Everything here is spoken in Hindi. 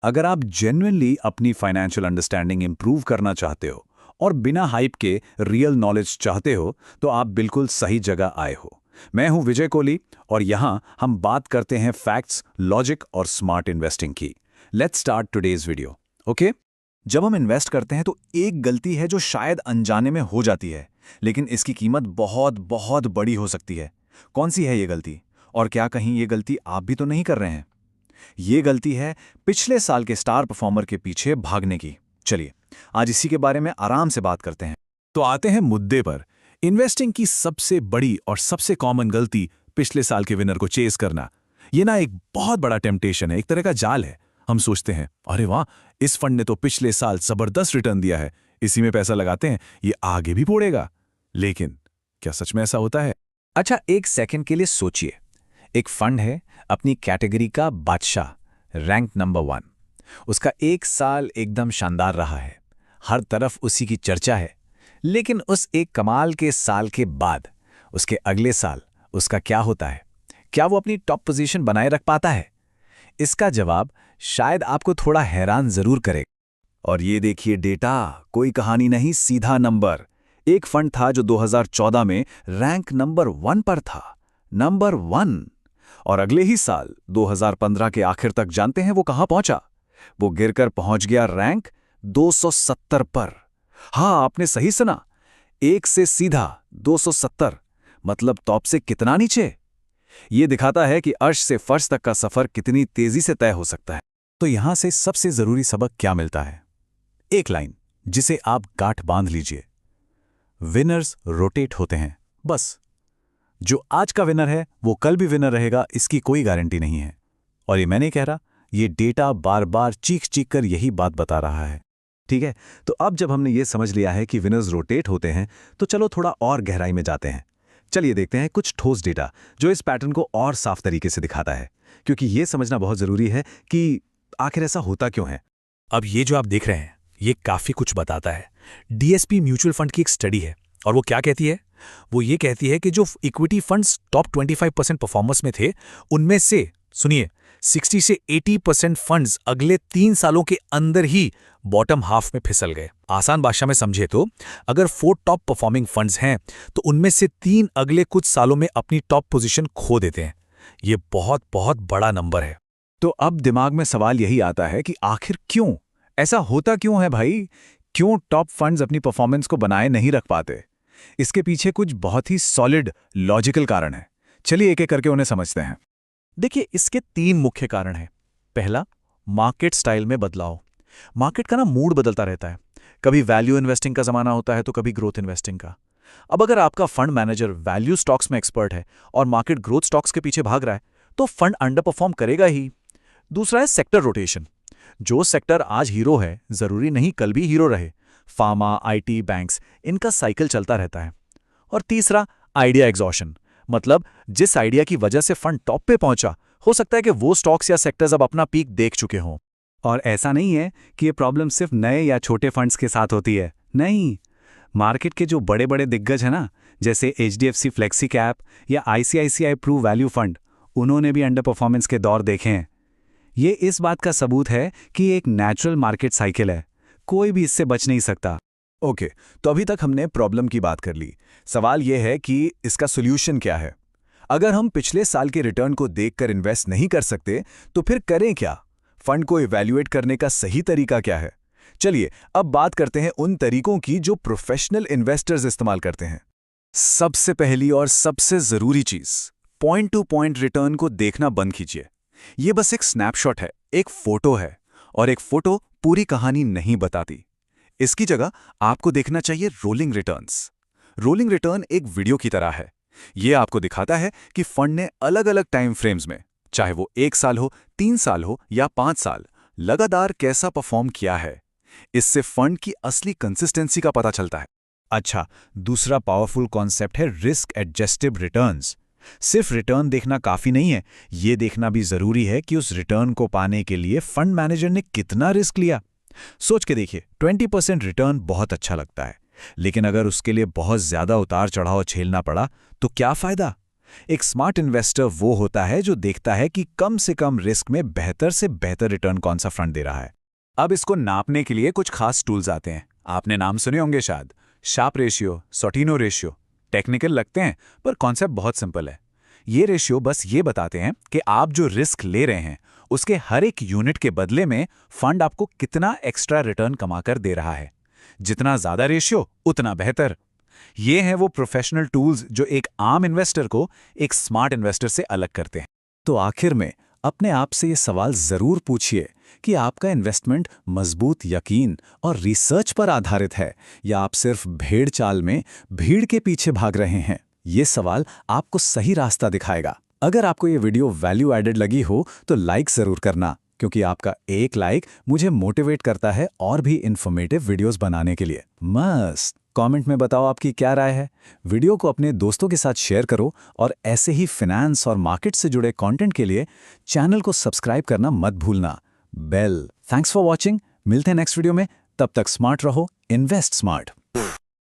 अगर आप जेन्युइनली अपनी फाइनेंशियल अंडरस्टैंडिंग इंप्रूव करना चाहते हो और बिना हाइप के रियल नॉलेज चाहते हो तो आप बिल्कुल सही जगह आए हो। मैं हूं विजय कोहली और यहां हम बात करते हैं फैक्ट्स, लॉजिक और स्मार्ट इन्वेस्टिंग की। Let's start today's video. Okay, जब हम इन्वेस्ट करते हैं तो एक गलती है जो शायद अनजाने में हो जाती है, लेकिन इसकी कीमत बहुत बहुत बड़ी हो सकती है। कौन सी है ये गलती? और क्या कहीं ये गलती आप भी तो नहीं कर रहे हैं? ये गलती है पिछले साल के स्टार परफॉर्मर के पीछे भागने की। चलिए आज इसी के बारे में आराम से बात करते हैं। तो आते हैं मुद्दे पर। इन्वेस्टिंग की सबसे बड़ी और सबसे कॉमन गलती पिछले साल के विनर को चेस करना। ये ना एक बहुत बड़ा टेम्पटेशन है, एक तरह का जाल है। हम सोचते हैं अरे वाह, इस फंड ने तो पिछले साल जबरदस्त रिटर्न दिया है, इसी में पैसा लगाते हैं, ये आगे भी फोड़ेगा। लेकिन क्या सच में ऐसा होता है? अच्छा, एक सेकंड के लिए सोचिए। एक फंड है, अपनी कैटेगरी का बादशाह, रैंक नंबर 1। उसका एक साल एकदम शानदार रहा है, हर तरफ उसी की चर्चा है। लेकिन उस एक कमाल के साल के बाद उसके अगले साल उसका क्या होता है? क्या वो अपनी टॉप पोजीशन बनाए रख पाता है? इसका जवाब शायद आपको थोड़ा हैरान जरूर करेगा। और ये देखिए डेटा, कोई कहानी नहीं, सीधा नंबर। एक फंड था जो 2014 में रैंक नंबर 1 पर था, नंबर 1। और अगले ही साल 2015 के आखिर तक जानते हैं वो कहां पहुंचा? वो गिरकर पहुंच गया रैंक 270 पर। हाँ, आपने सही सुना, एक से सीधा 270। मतलब टॉप से कितना नीचे? ये दिखाता है कि अर्श से फर्श तक का सफर कितनी तेजी से तय हो सकता है। तो यहां से सबसे जरूरी सबक क्या मिलता है? एक लाइन जिसे आप गांठ बांध लीजिए, विनर्स रोटेट होते हैं। बस, जो आज का विनर है वो कल भी विनर रहेगा, इसकी कोई गारंटी नहीं है। और ये मैं नहीं कह रहा, ये डेटा बार बार चीख चीख कर यही बात बता रहा है। ठीक है, तो अब जब हमने ये समझ लिया है कि विनर्स रोटेट होते हैं, तो चलो थोड़ा और गहराई में जाते हैं। चलिए देखते हैं कुछ ठोस डेटा जो इस पैटर्न को और साफ तरीके से दिखाता है, क्योंकि ये समझना बहुत जरूरी है कि आखिर ऐसा होता क्यों है। अब ये जो आप देख रहे हैं ये काफी कुछ बताता है। डीएसपी म्यूचुअल फंड की एक स्टडी है और वो क्या कहती है? वो ये कहती है कि जो इक्विटी फंड्स टॉप 25% परफॉर्मेंस में थे, उनमें से सुनिए 60 से 80% फंड्स अगले 3 सालों के अंदर ही बॉटम हाफ में फिसल गए। आसान भाषा में समझे तो अगर 4 टॉप परफॉर्मिंग फंड्स हैं तो उनमें से 3 अगले कुछ सालों में अपनी टॉप पोजीशन खो देते हैं। ये बहुत बहुत बड़ा नंबर है। तो अब दिमाग में सवाल यही आता है कि आखिर क्यों ऐसा होता, क्यों है भाई? क्यों टॉप फंड्स अपनी परफॉर्मेंस को बनाए नहीं रख पाते? इसके पीछे कुछ बहुत ही सॉलिड लॉजिकल कारण है। चलिए एक एक करके उन्हें समझते हैं। देखिए, इसके 3 मुख्य कारण हैं। पहला, मार्केट स्टाइल में बदलाव। मार्केट का ना मूड बदलता रहता है। कभी वैल्यू इन्वेस्टिंग का जमाना होता है तो कभी ग्रोथ इन्वेस्टिंग का। अब अगर आपका फंड मैनेजर वैल्यू स्टॉक्स में एक्सपर्ट है और मार्केट ग्रोथ स्टॉक्स के पीछे भाग रहा है तो फंड अंडर परफॉर्म करेगा ही। दूसरा है सेक्टर रोटेशन। जो सेक्टर आज हीरो है जरूरी नहीं कल भी हीरो रहे। फार्मा, आईटी, बैंक्स, इनका साइकिल चलता रहता है। और तीसरा, आइडिया एग्जॉशन। मतलब जिस आइडिया की वजह से फंड टॉप पे पहुंचा, हो सकता है कि वो स्टॉक्स या सेक्टर्स अब अपना पीक देख चुके हों। और ऐसा नहीं है कि ये प्रॉब्लम सिर्फ नए या छोटे फंड्स के साथ होती है। नहीं, मार्केट के जो बड़े बड़े दिग्गज हैं ना, जैसे HDFC फ्लेक्सी कैप या ICICI प्रू वैल्यू फंड, उन्होंने भी अंडर परफॉर्मेंस के दौर देखे हैं। ये इस बात का सबूत है कि ये एक नेचुरल मार्केट साइकिल है, कोई भी इससे बच नहीं सकता। ओके, तो अभी तक हमने प्रॉब्लम की बात कर ली। सवाल यह है कि इसका सॉल्यूशन क्या है? अगर हम पिछले साल के रिटर्न को देखकर इन्वेस्ट नहीं कर सकते तो फिर करें क्या? फंड को इवैल्यूएट करने का सही तरीका क्या है? चलिए अब बात करते हैं उन तरीकों की जो प्रोफेशनल इन्वेस्टर्स इस्तेमाल करते हैं। सबसे पहली और सबसे जरूरी चीज, पॉइंट टू पॉइंट रिटर्न को देखना बंद कीजिए। ये बस एक स्नैपशॉट है, एक फोटो है, और एक फोटो पूरी कहानी नहीं बताती। इसकी जगह आपको देखना चाहिए रोलिंग रिटर्न्स। रोलिंग रिटर्न एक वीडियो की तरह है। यह आपको दिखाता है कि फंड ने अलग अलग टाइम फ्रेम्स में, चाहे वो 1 साल हो, 3 साल हो या 5 साल, लगातार कैसा परफॉर्म किया है। इससे फंड की असली कंसिस्टेंसी का पता चलता है। अच्छा, दूसरा पावरफुल कॉन्सेप्ट है रिस्क एडजस्टेड रिटर्न्स। सिर्फ रिटर्न देखना काफी नहीं है, यह देखना भी जरूरी है कि उस रिटर्न को पाने के लिए फंड मैनेजर ने कितना रिस्क लिया। सोच के देखिए, 20% रिटर्न बहुत अच्छा लगता है, लेकिन अगर उसके लिए बहुत ज्यादा उतार चढ़ाव झेलना पड़ा तो क्या फायदा? एक स्मार्ट इन्वेस्टर वो होता है जो देखता है कि कम से कम रिस्क में बेहतर से बेहतर रिटर्न कौन सा फंड दे रहा है। अब इसको नापने के लिए कुछ खास टूल्स आते हैं। आपने नाम सुने होंगे शायद, Sharpe ratio, Sortino ratio. Technical लगते हैं पर कॉन्सेप्ट बहुत सिंपल है। ये रेशियो बस ये बताते हैं कि आप जो रिस्क ले रहे हैं उसके हर एक यूनिट के बदले में फंड आपको कितना एक्स्ट्रा रिटर्न कमाकर दे रहा है। जितना ज्यादा रेशियो उतना बेहतर। ये हैं वो प्रोफेशनल टूल्स जो एक आम इन्वेस्टर को एक स्मार्ट इन्वेस्टर से अलग करते हैं। तो आखिर में अपने आप से ये सवाल जरूर पूछिए कि आपका इन्वेस्टमेंट मजबूत यकीन और रिसर्च पर आधारित है या आप सिर्फ भेड़ चाल में भीड़ के पीछे भाग रहे हैं। ये सवाल आपको सही रास्ता दिखाएगा। अगर आपको ये वीडियो वैल्यू एडेड लगी हो तो लाइक जरूर करना, क्योंकि आपका एक लाइक मुझे मोटिवेट करता है और भी इन्फॉर्मेटिव वीडियोस बनाने के लिए। मस्त कमेंट में बताओ आपकी क्या राय है। वीडियो को अपने दोस्तों के साथ शेयर करो और ऐसे ही फाइनेंस और मार्केट से जुड़े कंटेंट के लिए चैनल को सब्सक्राइब करना मत भूलना। बेल। Thanks for watching. मिलते हैं नेक्स्ट वीडियो में। तब तक स्मार्ट रहो, इन्वेस्ट स्मार्ट।